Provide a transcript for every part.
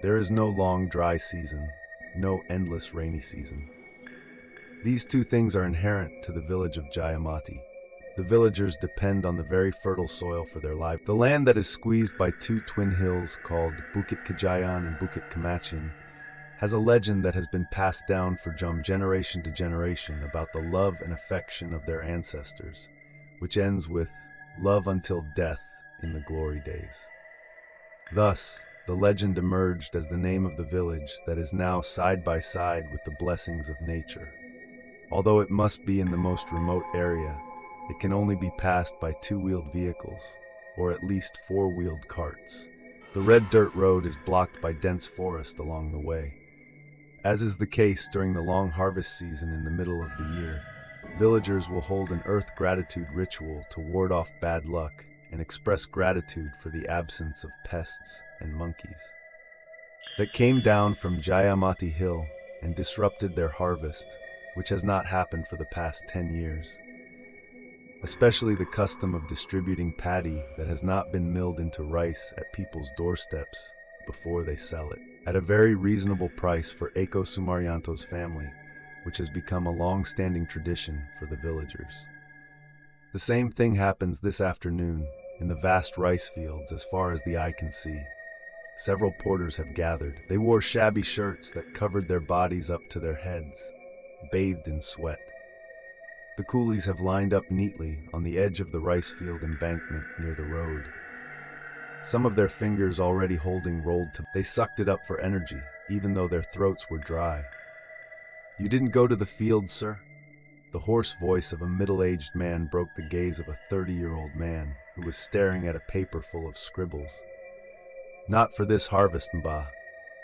There is no long dry season, no endless rainy season. These two things are inherent to the village of Jayamati. The villagers depend on the very fertile soil for their life. The land that is squeezed by two twin hills called Bukit Kajayan and Bukit Kamachin has a legend that has been passed down from generation to generation about the love and affection of their ancestors, which ends with love until death in the glory days. Thus, the legend emerged as the name of the village that is now side by side with the blessings of nature. Although it must be in the most remote area, it can only be passed by two-wheeled vehicles, or at least four-wheeled carts. The red dirt road is blocked by dense forest along the way. As is the case during the long harvest season in the middle of the year, villagers will hold an earth gratitude ritual to ward off bad luck and express gratitude for the absence of pests and monkeys that came down from Jayamati Hill and disrupted their harvest, which has not happened for the past 10 years. Especially the custom of distributing paddy that has not been milled into rice at people's doorsteps before they sell it, at a very reasonable price for Eko Sumaryanto's family, which has become a long-standing tradition for the villagers. The same thing happens this afternoon in the vast rice fields as far as the eye can see. Several porters have gathered. They wore shabby shirts that covered their bodies up to their heads, bathed in sweat. The coolies have lined up neatly on the edge of the rice field embankment near the road. Some of their fingers already holding rolled tobacco. They sucked it up for energy, even though their throats were dry. "You didn't go to the field, sir?" The hoarse voice of a middle-aged man broke the gaze of a 30-year-old man who was staring at a paper full of scribbles. "Not for this harvest, Mba.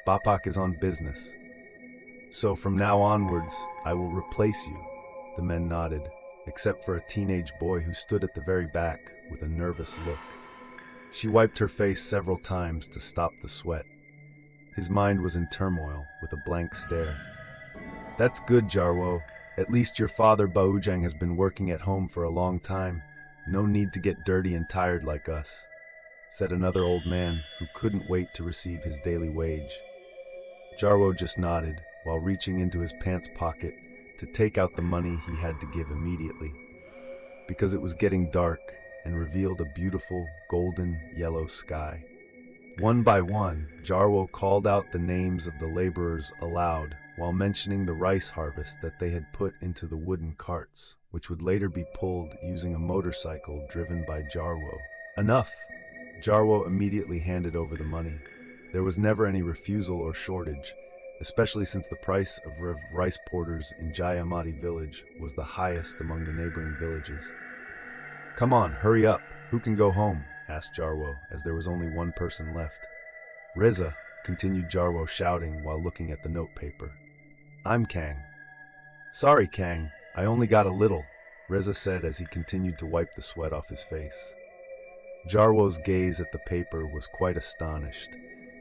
Bapak is on business. So from now onwards, I will replace you." The men nodded, except for a teenage boy who stood at the very back with a nervous look. She wiped her face several times to stop the sweat. His mind was in turmoil with a blank stare. "That's good, Jarwo. At least your father Baujang has been working at home for a long time. No need to get dirty and tired like us," said another old man who couldn't wait to receive his daily wage. Jarwo just nodded while reaching into his pants pocket to take out the money he had to give immediately, because it was getting dark and revealed a beautiful golden yellow sky. One by one, Jarwo called out the names of the laborers aloud while mentioning the rice harvest that they had put into the wooden carts, which would later be pulled using a motorcycle driven by Jarwo. "Enough!" Jarwo immediately handed over the money. There was never any refusal or shortage, especially since the price of rice porters in Jayamati village was the highest among the neighboring villages. "Come on, hurry up! Who can go home?" asked Jarwo, as there was only one person left. "Reza," continued Jarwo shouting while looking at the notepaper. "I'm Kang." "Sorry, Kang, I only got a little," Reza said as he continued to wipe the sweat off his face. Jarwo's gaze at the paper was quite astonished,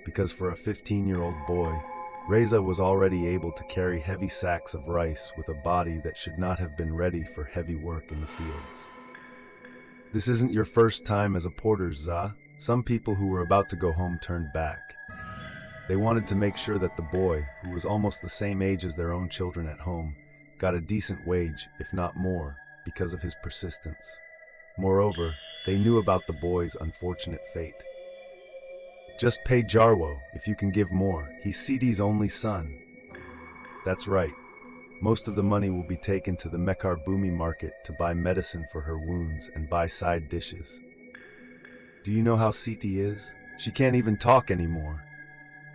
because for a 15-year-old boy, Reza was already able to carry heavy sacks of rice with a body that should not have been ready for heavy work in the fields. "This isn't your first time as a porter, Za." Some people who were about to go home turned back. They wanted to make sure that the boy, who was almost the same age as their own children at home, got a decent wage, if not more, because of his persistence. Moreover, they knew about the boy's unfortunate fate. "Just pay Jarwo if you can give more. He's Sidi's only son." "That's right. Most of the money will be taken to the Mekar Bumi market to buy medicine for her wounds and buy side dishes." "Do you know how Siti is? She can't even talk anymore."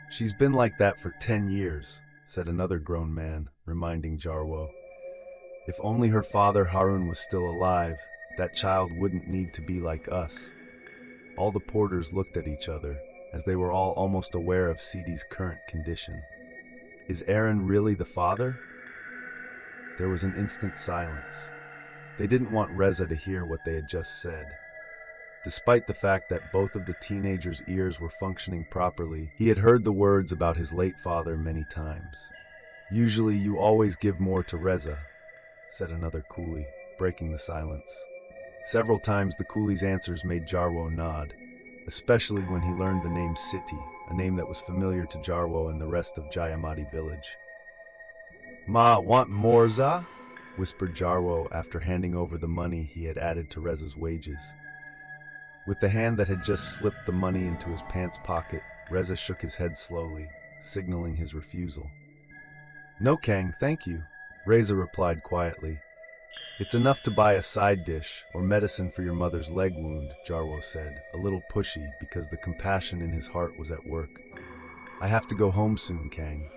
"She's been like that for 10 years, said another grown man, reminding Jarwo. "If only her father Harun was still alive, that child wouldn't need to be like us." All the porters looked at each other, as they were all almost aware of Sidi's current condition. "Is Aaron really the father?" There was an instant silence. They didn't want Reza to hear what they had just said. Despite the fact that both of the teenager's ears were functioning properly, he had heard the words about his late father many times. "Usually you always give more to Reza," said another coolie, breaking the silence. Several times the coolie's answers made Jarwo nod, especially when he learned the name Siti, a name that was familiar to Jarwo and the rest of Jayamati village. "Ma, want more za?" whispered Jarwo after handing over the money he had added to Reza's wages. With the hand that had just slipped the money into his pants pocket, Reza shook his head slowly, signaling his refusal. "No, Kang, thank you," Reza replied quietly. "It's enough to buy a side dish or medicine for your mother's leg wound," Jarwo said, a little pushy because the compassion in his heart was at work. "I have to go home soon, Kang.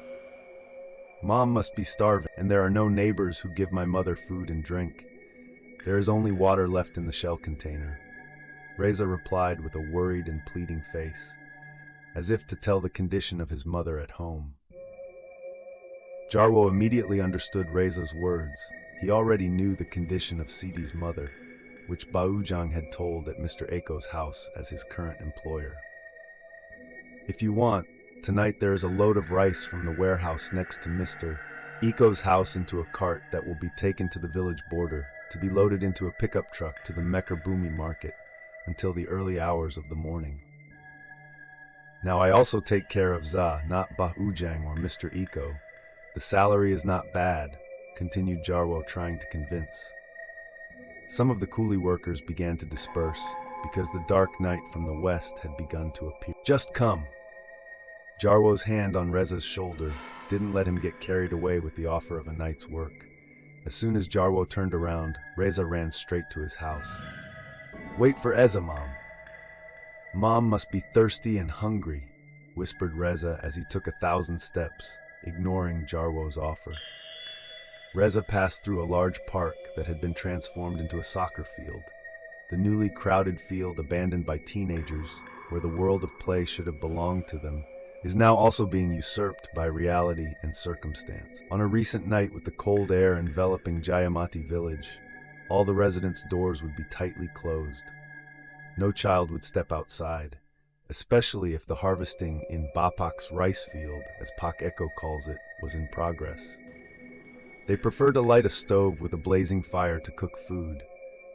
Mom must be starving, and there are no neighbors who give my mother food and drink. There is only water left in the shell container." Reza replied with a worried and pleading face, as if to tell the condition of his mother at home. Jarwo immediately understood Reza's words. He already knew the condition of Siti's mother, which Baujang had told at Mr. Ako's house as his current employer. "If you want, tonight there is a load of rice from the warehouse next to Mr. Iko's house into a cart that will be taken to the village border to be loaded into a pickup truck to the Mekkarbumi market until the early hours of the morning. Now I also take care of Za, not Baujang or Mr. Iko. The salary is not bad," continued Jarwo, trying to convince. Some of the coolie workers began to disperse because the dark night from the west had begun to appear. "Just come." Jarwo's hand on Reza's shoulder didn't let him get carried away with the offer of a night's work. As soon as Jarwo turned around, Reza ran straight to his house. "Wait for Eza, Mom. Mom must be thirsty and hungry," whispered Reza as he took 1,000 steps, ignoring Jarwo's offer. Reza passed through a large park that had been transformed into a soccer field. The newly crowded field abandoned by teenagers, where the world of play should have belonged to them, is now also being usurped by reality and circumstance. On a recent night with the cold air enveloping Jayamati village, all the residents' doors would be tightly closed. No child would step outside, especially if the harvesting in Bapak's rice field, as Pak Eko calls it, was in progress. They prefer to light a stove with a blazing fire to cook food,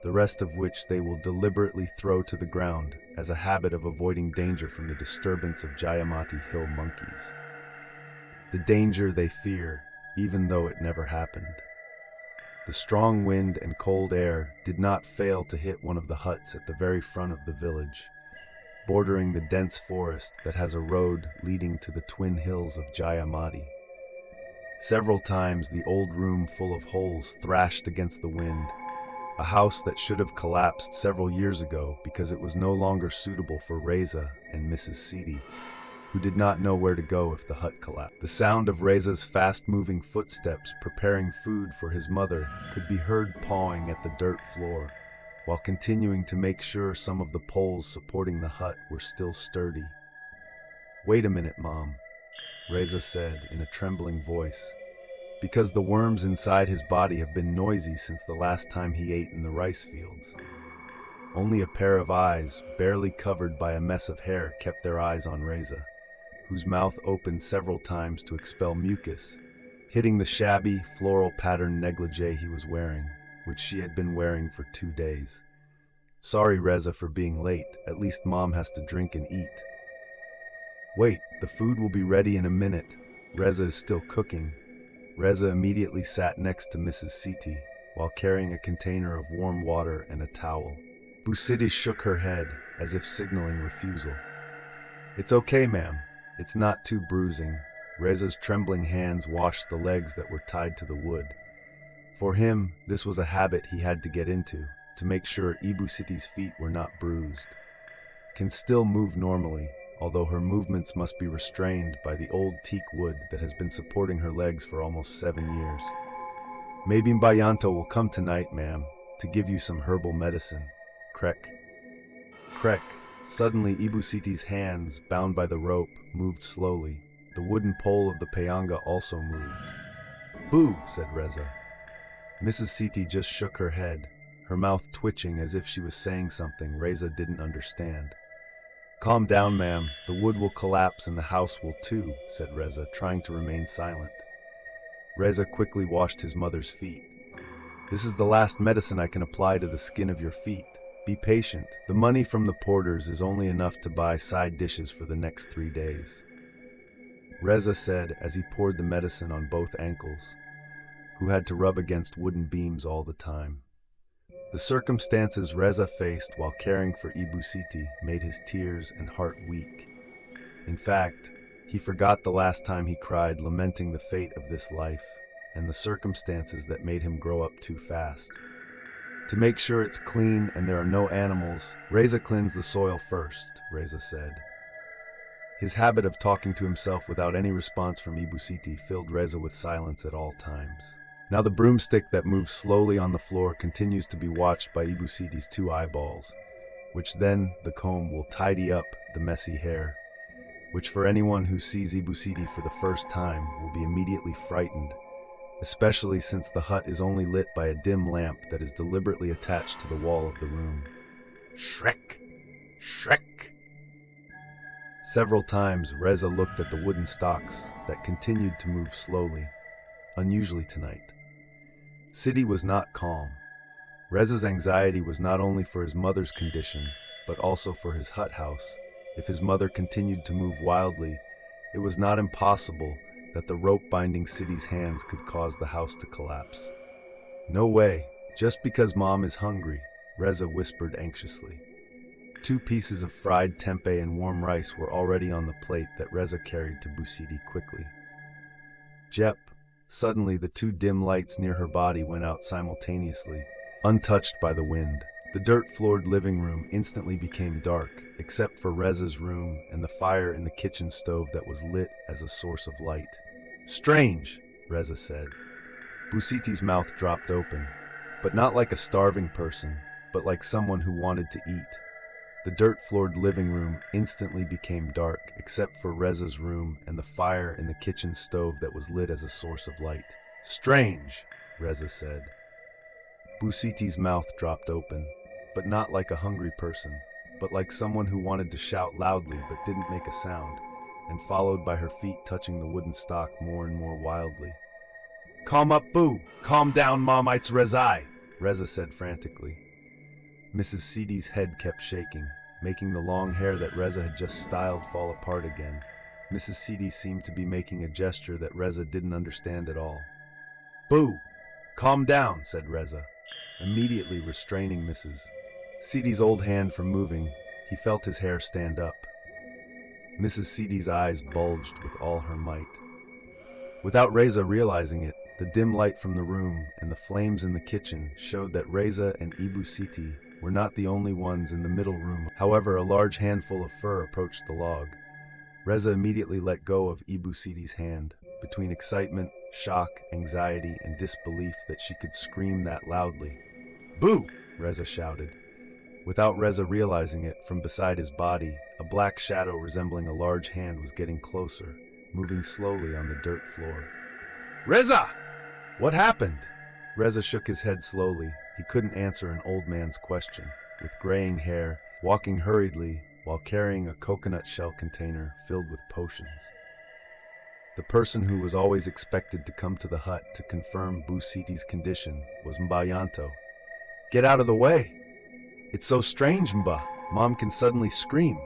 the rest of which they will deliberately throw to the ground as a habit of avoiding danger from the disturbance of Jayamati hill monkeys. The danger they fear, even though it never happened. The strong wind and cold air did not fail to hit one of the huts at the very front of the village, bordering the dense forest that has a road leading to the twin hills of Jayamati. Several times the old room full of holes thrashed against the wind, a house that should have collapsed several years ago because it was no longer suitable for Reza and Mrs. Siti, who did not know where to go if the hut collapsed. The sound of Reza's fast-moving footsteps preparing food for his mother could be heard pawing at the dirt floor, while continuing to make sure some of the poles supporting the hut were still sturdy. "Wait a minute, Mom," Reza said in a trembling voice, because the worms inside his body have been noisy since the last time he ate in the rice fields. Only a pair of eyes, barely covered by a mess of hair, kept their eyes on Reza, whose mouth opened several times to expel mucus, hitting the shabby, floral-patterned negligee he was wearing, which she had been wearing for 2 days. "Sorry, Reza, for being late. At least Mom has to drink and eat." "Wait, the food will be ready in a minute. Reza is still cooking." Reza immediately sat next to Mrs. Siti, while carrying a container of warm water and a towel. Busiti shook her head, as if signaling refusal. "It's okay, ma'am. It's not too bruising." Reza's trembling hands washed the legs that were tied to the wood. For him, this was a habit he had to get into, to make sure Ibu Siti's feet were not bruised. Can still move normally, although her movements must be restrained by the old teak wood that has been supporting her legs for almost 7 years. "Maybe Mbayanto will come tonight, ma'am, to give you some herbal medicine." Krek. Krek. Suddenly Ibu Siti's hands, bound by the rope, moved slowly. The wooden pole of the payanga also moved. "Boo," said Reza. Mrs. Siti just shook her head, her mouth twitching as if she was saying something Reza didn't understand. "Calm down, ma'am. The wood will collapse and the house will too," said Reza, trying to remain silent. Reza quickly washed his mother's feet. "This is the last medicine I can apply to the skin of your feet," Be patient. The money from the porters is only enough to buy side dishes for the next 3 days. Reza said as he poured the medicine on both ankles, who had to rub against wooden beams all the time. The circumstances Reza faced while caring for Ibu Siti made his tears and heart weak. In fact, he forgot the last time he cried, lamenting the fate of this life and the circumstances that made him grow up too fast. To make sure it's clean and there are no animals, Reza cleansed the soil first, Reza said. His habit of talking to himself without any response from Ibu Siti filled Reza with silence at all times. Now the broomstick that moves slowly on the floor continues to be watched by Ibu Siti's 2 eyeballs, which then the comb will tidy up the messy hair, which for anyone who sees Ibu Siti for the first time will be immediately frightened, especially since the hut is only lit by a dim lamp that is deliberately attached to the wall of the room. Shrek! Shrek! Several times Reza looked at the wooden stocks that continued to move slowly, unusually tonight. Siti was not calm. Reza's anxiety was not only for his mother's condition, but also for his hut house. If his mother continued to move wildly, it was not impossible that the rope binding Siti's hands could cause the house to collapse. No way, just because mom is hungry, Reza whispered anxiously. 2 pieces of fried tempeh and warm rice were already on the plate that Reza carried to Busiti quickly. Jep, suddenly the 2 dim lights near her body went out simultaneously, untouched by the wind. The dirt-floored living room instantly became dark, except for Reza's room and the fire in the kitchen stove that was lit as a source of light. Strange, Reza said. Busiti's mouth dropped open, but not like a starving person, but like someone who wanted to eat. The dirt-floored living room instantly became dark, except for Reza's room and the fire in the kitchen stove that was lit as a source of light. Strange, Reza said. Busiti's mouth dropped open, but not like a hungry person, but like someone who wanted to shout loudly but didn't make a sound, and followed by her feet touching the wooden stock more and more wildly. Calm up, Boo! Calm down, Momites Rezai! Reza said frantically. Mrs. Siti's head kept shaking, making the long hair that Reza had just styled fall apart again. Mrs. Siti seemed to be making a gesture that Reza didn't understand at all. Boo! Calm down, said Reza, immediately restraining Mrs. Siti's old hand from moving. He felt his hair stand up. Mrs. Siti's eyes bulged with all her might. Without Reza realizing it, the dim light from the room and the flames in the kitchen showed that Reza and Ibu Siti were not the only ones in the middle room. However, a large handful of fur approached the log. Reza immediately let go of Ibu Siti's hand, between excitement, shock, anxiety, and disbelief that she could scream that loudly. Boo! Reza shouted. Without Reza realizing it, from beside his body, a black shadow resembling a large hand was getting closer, moving slowly on the dirt floor. Reza! What happened? Reza shook his head slowly. He couldn't answer an old man's question. With graying hair, walking hurriedly while carrying a coconut shell container filled with potions. The person who was always expected to come to the hut to confirm Busiti's condition was Mbayanto. Get out of the way! It's so strange, Mba. Mom can suddenly scream.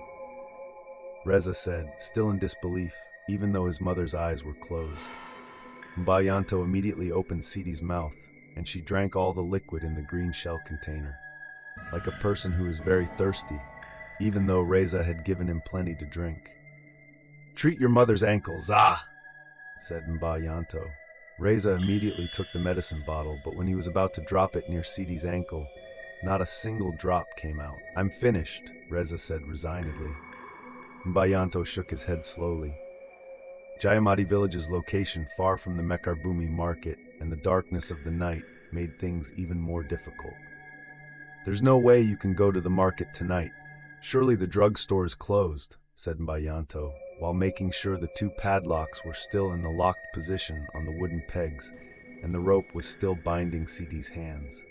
Reza said, still in disbelief, even though his mother's eyes were closed. Mbayanto immediately opened Siti's mouth, and she drank all the liquid in the green shell container, like a person who is very thirsty, even though Reza had given him plenty to drink. Treat your mother's ankles, said Mbayanto. Reza immediately took the medicine bottle, but when he was about to drop it near Siti's ankle, not a single drop came out. I'm finished, Reza said resignedly. Mbayanto shook his head slowly. Jayamati village's location far from the Mekarbumi market and the darkness of the night made things even more difficult. There's no way you can go to the market tonight. Surely the drugstore is closed, said Mbayanto, while making sure the 2 padlocks were still in the locked position on the wooden pegs and the rope was still binding Siti's hands.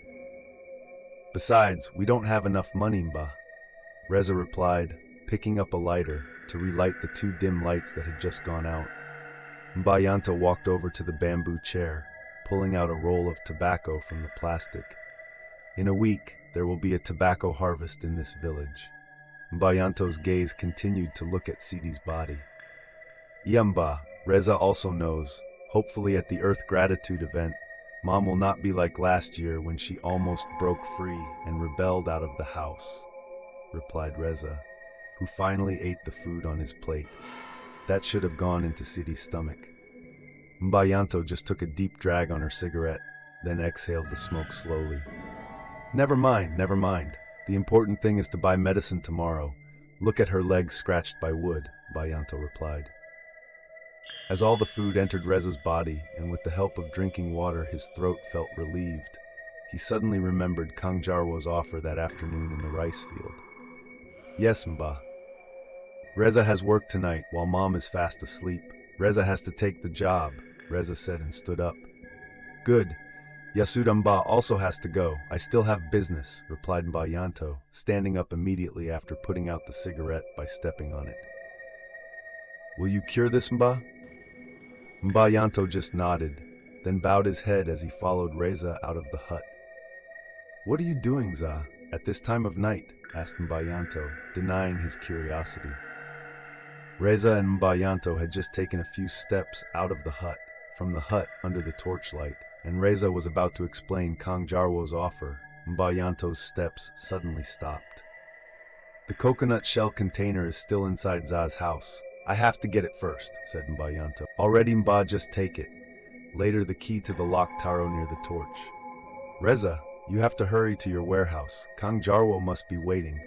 Besides, we don't have enough money, Mba, Reza replied, picking up a lighter to relight the 2 dim lights that had just gone out. Mbayanto walked over to the bamboo chair, pulling out a roll of tobacco from the plastic. In a week, there will be a tobacco harvest in this village. Mbayanto's gaze continued to look at Sidi's body. Yamba, Reza also knows, hopefully at the Earth Gratitude event, Mom will not be like last year when she almost broke free and rebelled out of the house, replied Reza, who finally ate the food on his plate. That should have gone into Sidi's stomach. Mbayanto just took a deep drag on her cigarette, then exhaled the smoke slowly. Never mind, never mind. The important thing is to buy medicine tomorrow. Look at her legs scratched by wood, Mbayanto replied. As all the food entered Reza's body, and with the help of drinking water his throat felt relieved, he suddenly remembered Kang Jarwo's offer that afternoon in the rice field. Yes, Mba. Reza has work tonight while Mom is fast asleep. Reza has to take the job, Reza said and stood up. Good. Yasuda Mba also has to go. I still have business, replied Mbayanto, standing up immediately after putting out the cigarette by stepping on it. Will you cure this, Mba? Mbayanto just nodded, then bowed his head as he followed Reza out of the hut. What are you doing, Za, at this time of night? Asked Mbayanto, denying his curiosity. Reza and Mbayanto had just taken a few steps out of the hut, from the hut under the torchlight, and Reza was about to explain Kang Jarwo's offer. Mbayanto's steps suddenly stopped. The coconut shell container is still inside Za's house. I have to get it first, said Mbayanto. Already, Mba, just take it. Later the key to the locked taro near the torch. Reza, you have to hurry to your warehouse. Kang Jarwo must be waiting.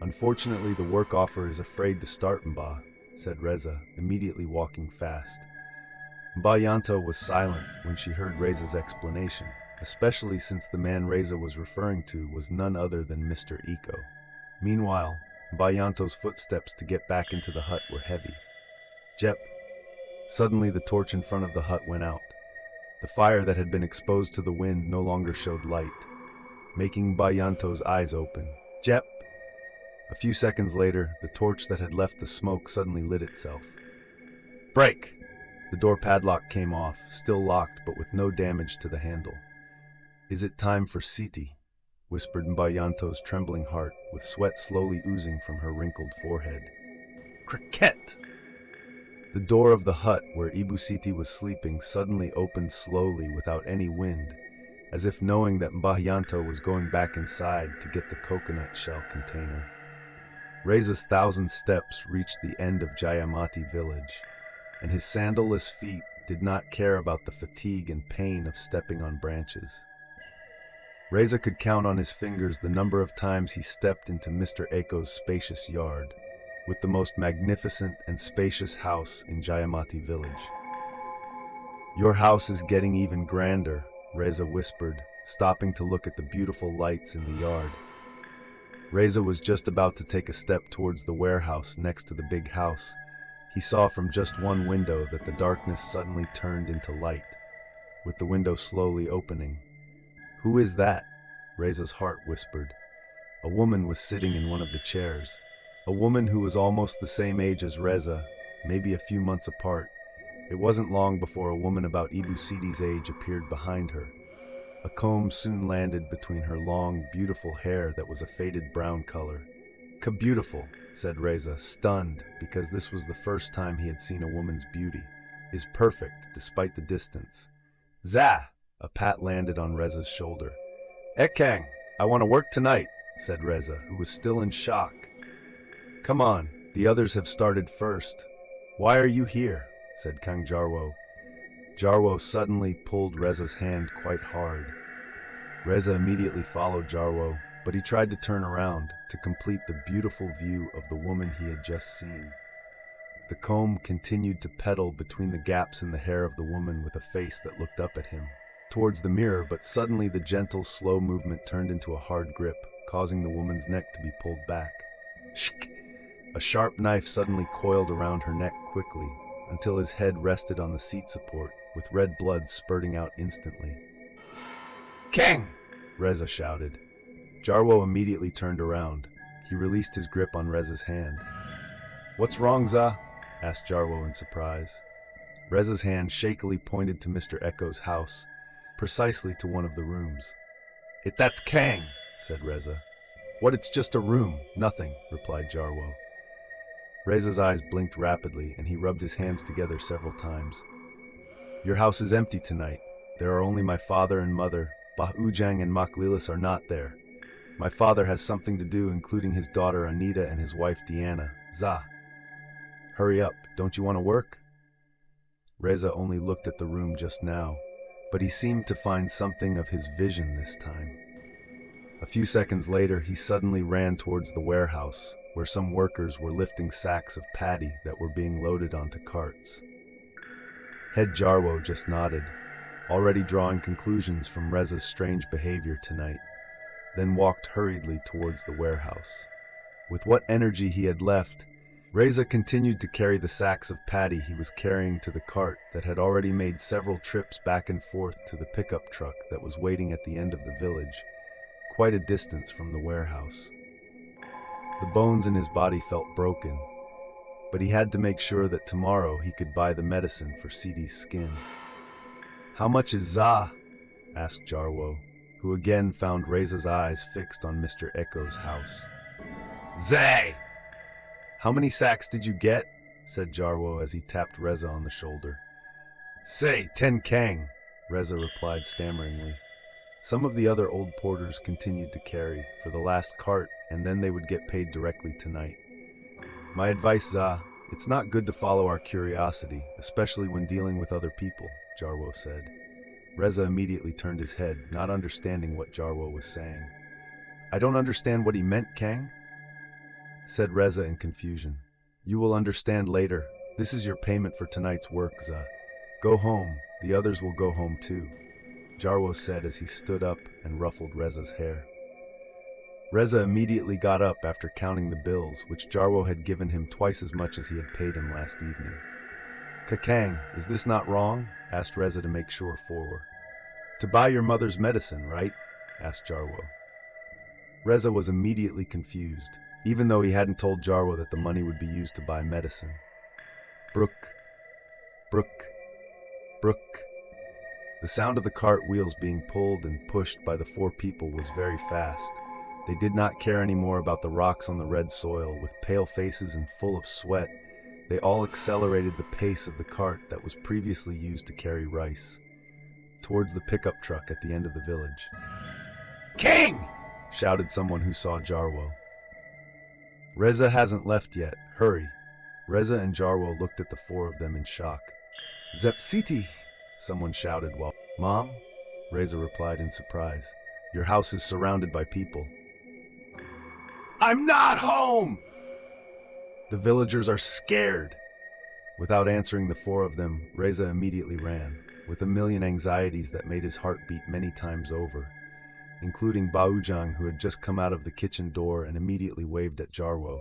Unfortunately, the work offer is afraid to start, Mba, said Reza, immediately walking fast. Mbayanto was silent when she heard Reza's explanation, especially since the man Reza was referring to was none other than Mr. Iko. Meanwhile, Mbayanto's footsteps to get back into the hut were heavy. Jep. Suddenly the torch in front of the hut went out. The fire that had been exposed to the wind no longer showed light, making Mbayanto's eyes open. Jep. A few seconds later, the torch that had left the smoke suddenly lit itself. Break! The door padlock came off, still locked but with no damage to the handle. Is it time for Siti? Whispered Mbayanto's trembling heart, with sweat slowly oozing from her wrinkled forehead. Cricket! The door of the hut where Ibu Siti was sleeping suddenly opened slowly without any wind, as if knowing that Mbayanto was going back inside to get the coconut shell container. Reza's 1,000 steps reached the end of Jayamati village, and his sandalless feet did not care about the fatigue and pain of stepping on branches. Reza could count on his fingers the number of times he stepped into Mr. Eko's spacious yard, with the most magnificent and spacious house in Jayamati village. Your house is getting even grander, Reza whispered, stopping to look at the beautiful lights in the yard. Reza was just about to take a step towards the warehouse next to the big house. He saw from just one window that the darkness suddenly turned into light, with the window slowly opening. Who is that? Reza's heart whispered. A woman was sitting in one of the chairs. A woman who was almost the same age as Reza, maybe a few months apart. It wasn't long before a woman about Ibu Siti's age appeared behind her. A comb soon landed between her long, beautiful hair that was a faded brown color. Beautiful, said Reza, stunned, because this was the first time he had seen a woman's beauty. Is perfect, despite the distance. Za! A pat landed on Reza's shoulder. Ekang, I want to work tonight, said Reza, who was still in shock. Come on, the others have started first. Why are you here? Said Kang Jarwo. Jarwo suddenly pulled Reza's hand quite hard. Reza immediately followed Jarwo, but he tried to turn around to complete the beautiful view of the woman he had just seen. The comb continued to pedal between the gaps in the hair of the woman with a face that looked up at him, towards the mirror, but suddenly the gentle, slow movement turned into a hard grip, causing the woman's neck to be pulled back. Shk! A sharp knife suddenly coiled around her neck quickly, until his head rested on the seat support, with red blood spurting out instantly. Kang! Reza shouted. Jarwo immediately turned around. He released his grip on Reza's hand. What's wrong, Za? Asked Jarwo in surprise. Reza's hand shakily pointed to Mr. Eko's house, precisely to one of the rooms. That's Kang, said Reza. What, it's just a room, nothing, replied Jarwo. Reza's eyes blinked rapidly, and he rubbed his hands together several times. Your house is empty tonight. There are only my father and mother. Bahujang and Maklilis are not there. My father has something to do, including his daughter Anita and his wife Deanna. Za. Hurry up, don't you want to work? Reza only looked at the room just now, but he seemed to find something of his vision this time. A few seconds later, he suddenly ran towards the warehouse, where some workers were lifting sacks of paddy that were being loaded onto carts. Head Jarwo just nodded, already drawing conclusions from Reza's strange behavior tonight, then walked hurriedly towards the warehouse. With what energy he had left, Reza continued to carry the sacks of paddy he was carrying to the cart that had already made several trips back and forth to the pickup truck that was waiting at the end of the village, quite a distance from the warehouse. The bones in his body felt broken, but he had to make sure that tomorrow he could buy the medicine for Sidi's skin. How much is Za? Asked Jarwo, who again found Reza's eyes fixed on Mr. Eko's house. Zay! How many sacks did you get? Said Jarwo as he tapped Reza on the shoulder. Say, 10 kang, Reza replied stammeringly. Some of the other old porters continued to carry for the last cart, and then they would get paid directly tonight. My advice, Za, it's not good to follow our curiosity, especially when dealing with other people, Jarwo said. Reza immediately turned his head, not understanding what Jarwo was saying. I don't understand what he meant, Kang, said Reza in confusion. You will understand later. This is your payment for tonight's work, Za. Go home. The others will go home too, Jarwo said as he stood up and ruffled Reza's hair. Reza immediately got up after counting the bills, which Jarwo had given him twice as much as he had paid him last evening. Kakang, is this not wrong? Asked Reza to make sure forward. To buy your mother's medicine, right? Asked Jarwo. Reza was immediately confused, even though he hadn't told Jarwo that the money would be used to buy medicine. Brook, brook, brook. The sound of the cart wheels being pulled and pushed by the 4 people was very fast. They did not care anymore about the rocks on the red soil. With pale faces and full of sweat, they all accelerated the pace of the cart that was previously used to carry rice, towards the pickup truck at the end of the village. King! Shouted someone who saw Jarwo. Reza hasn't left yet. Hurry. Reza and Jarwo looked at the 4 of them in shock. Zepsiti! Someone shouted while... Mom? Reza replied in surprise. Your house is surrounded by people. I'm not home! The villagers are scared. Without answering the 4 of them, Reza immediately ran, with a million anxieties that made his heart beat many times over, including Baujang, who had just come out of the kitchen door and immediately waved at Jarwo.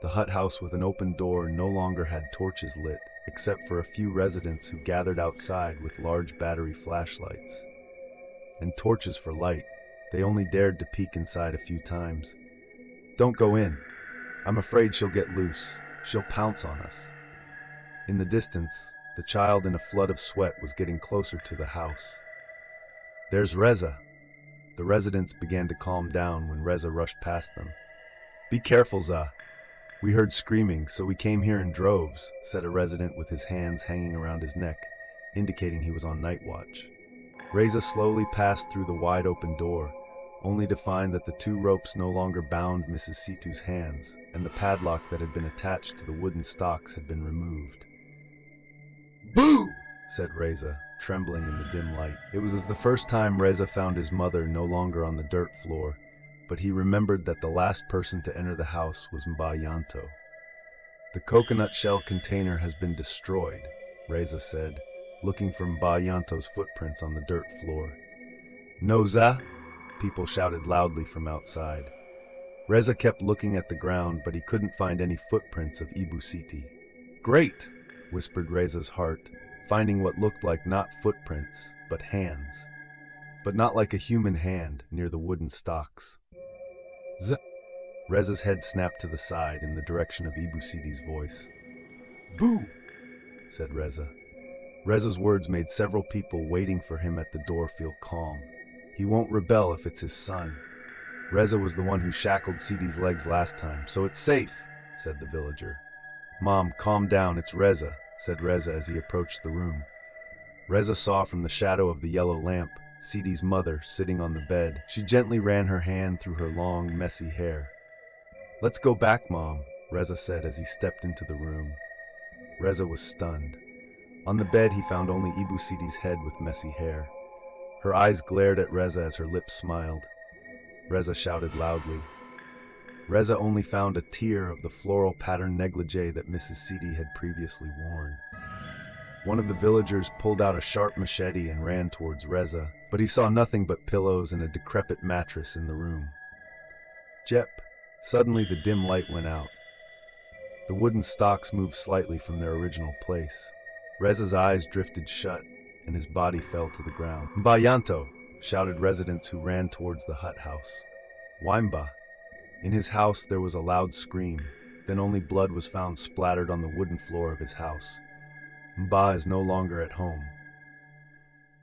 The hut house with an open door no longer had torches lit, except for a few residents who gathered outside with large battery flashlights. And torches for light. They only dared to peek inside a few times. Don't go in. I'm afraid she'll get loose. She'll pounce on us. In the distance, the child in a flood of sweat was getting closer to the house. There's Reza. The residents began to calm down when Reza rushed past them. Be careful, Za. We heard screaming, so we came here in droves, said a resident with his hands hanging around his neck, indicating he was on night watch. Reza slowly passed through the wide open door, only to find that the 2 ropes no longer bound Mrs. Situ's hands, and the padlock that had been attached to the wooden stocks had been removed. Boo! Said Reza, trembling in the dim light. It was the first time Reza found his mother no longer on the dirt floor, but he remembered that the last person to enter the house was Mba Yanto. The coconut shell container has been destroyed, Reza said, looking for Mba Yanto's footprints on the dirt floor. No, Za? People shouted loudly from outside. Reza kept looking at the ground, but he couldn't find any footprints of Ibu Siti. Great, whispered Reza's heart, finding what looked like not footprints, but hands. But not like a human hand near the wooden stocks. Z. Reza's head snapped to the side in the direction of Ibu Siti's voice. Boo! Said Reza. Reza's words made several people waiting for him at the door feel calm. He won't rebel if it's his son. Reza was the one who shackled Sidi's legs last time, so it's safe, said the villager. Mom, calm down, it's Reza, said Reza as he approached the room. Reza saw from the shadow of the yellow lamp Sidi's mother sitting on the bed. She gently ran her hand through her long, messy hair. Let's go back, Mom, Reza said as he stepped into the room. Reza was stunned. On the bed he found only Ibu Sidi's head with messy hair. Her eyes glared at Reza as her lips smiled. Reza shouted loudly. Reza only found a tier of the floral pattern negligee that Mrs. Sidi had previously worn. One of the villagers pulled out a sharp machete and ran towards Reza, but he saw nothing but pillows and a decrepit mattress in the room. Jep! Suddenly the dim light went out. The wooden stocks moved slightly from their original place. Reza's eyes drifted shut, and his body fell to the ground. Mbayanto! Shouted residents who ran towards the hut house. Wimba! In his house there was a loud scream, then only blood was found splattered on the wooden floor of his house. Mba is no longer at home.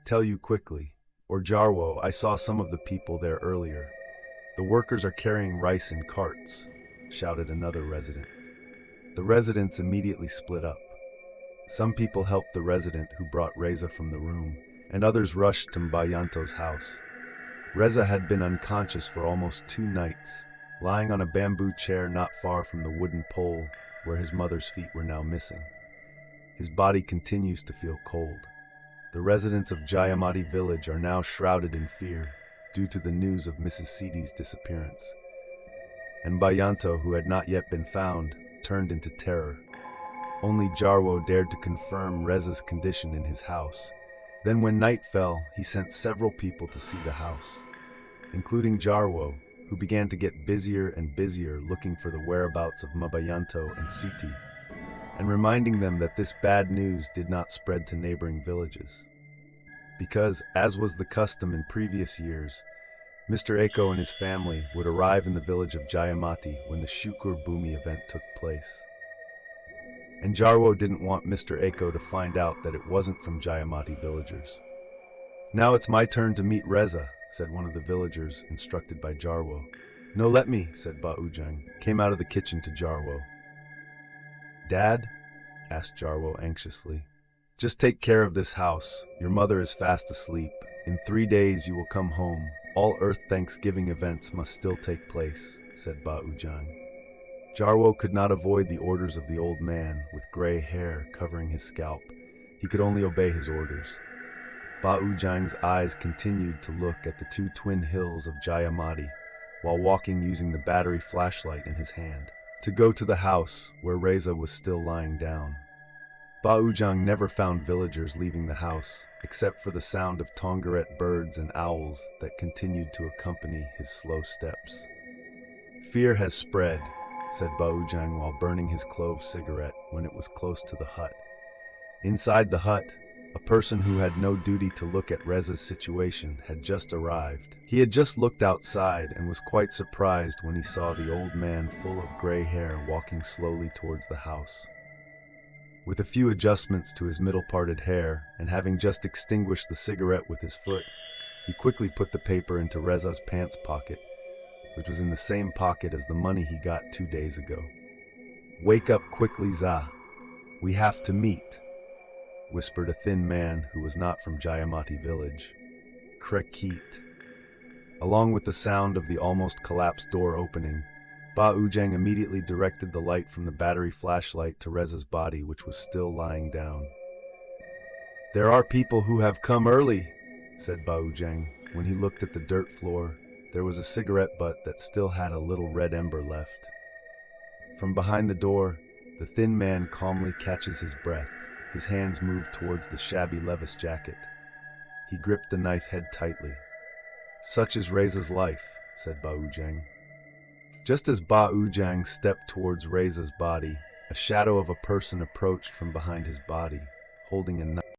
Tell you quickly, or Jarwo, I saw some of the people there earlier. The workers are carrying rice in carts, shouted another resident. The residents immediately split up. Some people helped the resident who brought Reza from the room, and others rushed to Mbayanto's house. Reza had been unconscious for almost 2 nights, lying on a bamboo chair not far from the wooden pole where his mother's feet were now missing. His body continues to feel cold. The residents of Jayamati village are now shrouded in fear due to the news of Mrs. Sidi's disappearance. And Mbayanto, who had not yet been found, turned into terror. Only Jarwo dared to confirm Reza's condition in his house. Then when night fell, he sent several people to see the house, including Jarwo, who began to get busier and busier looking for the whereabouts of Mbayanto and Siti, and reminding them that this bad news did not spread to neighboring villages. Because, as was the custom in previous years, Mr. Eko and his family would arrive in the village of Jayamati when the Shukur Bhumi event took place. And Jarwo didn't want Mr. Eko to find out that it wasn't from Jayamati villagers. Now it's my turn to meet Reza, said one of the villagers, instructed by Jarwo. No, let me, said Ba Ujang, came out of the kitchen to Jarwo. Dad? Asked Jarwo anxiously. Just take care of this house. Your mother is fast asleep. In 3 days you will come home. All Earth Thanksgiving events must still take place, said Ba Ujang. Jarwo could not avoid the orders of the old man with gray hair covering his scalp. He could only obey his orders. Ba Ujang's eyes continued to look at the 2 twin hills of Jayamati while walking using the battery flashlight in his hand to go to the house where Reza was still lying down. Ba Ujang never found villagers leaving the house except for the sound of Tongaret birds and owls that continued to accompany his slow steps. Fear has spread, said Ba Ujang while burning his clove cigarette when it was close to the hut. Inside the hut, a person who had no duty to look at Reza's situation had just arrived. He had just looked outside and was quite surprised when he saw the old man full of gray hair walking slowly towards the house. With a few adjustments to his middle-parted hair, and having just extinguished the cigarette with his foot, he quickly put the paper into Reza's pants pocket, which was in the same pocket as the money he got 2 days ago. Wake up quickly, Za. We have to meet, whispered a thin man who was not from Jayamati village. Krekit. Along with the sound of the almost collapsed door opening, Ba Ujang immediately directed the light from the battery flashlight to Reza's body, which was still lying down. There are people who have come early, said Ba Ujang. When he looked at the dirt floor, there was a cigarette butt that still had a little red ember left. From behind the door, the thin man calmly catches his breath. His hands move towards the shabby Levis jacket. He gripped the knife head tightly. Such is Reza's life, said Ba Ujang. Just as Ba Ujang stepped towards Reza's body, a shadow of a person approached from behind his body, holding a knife.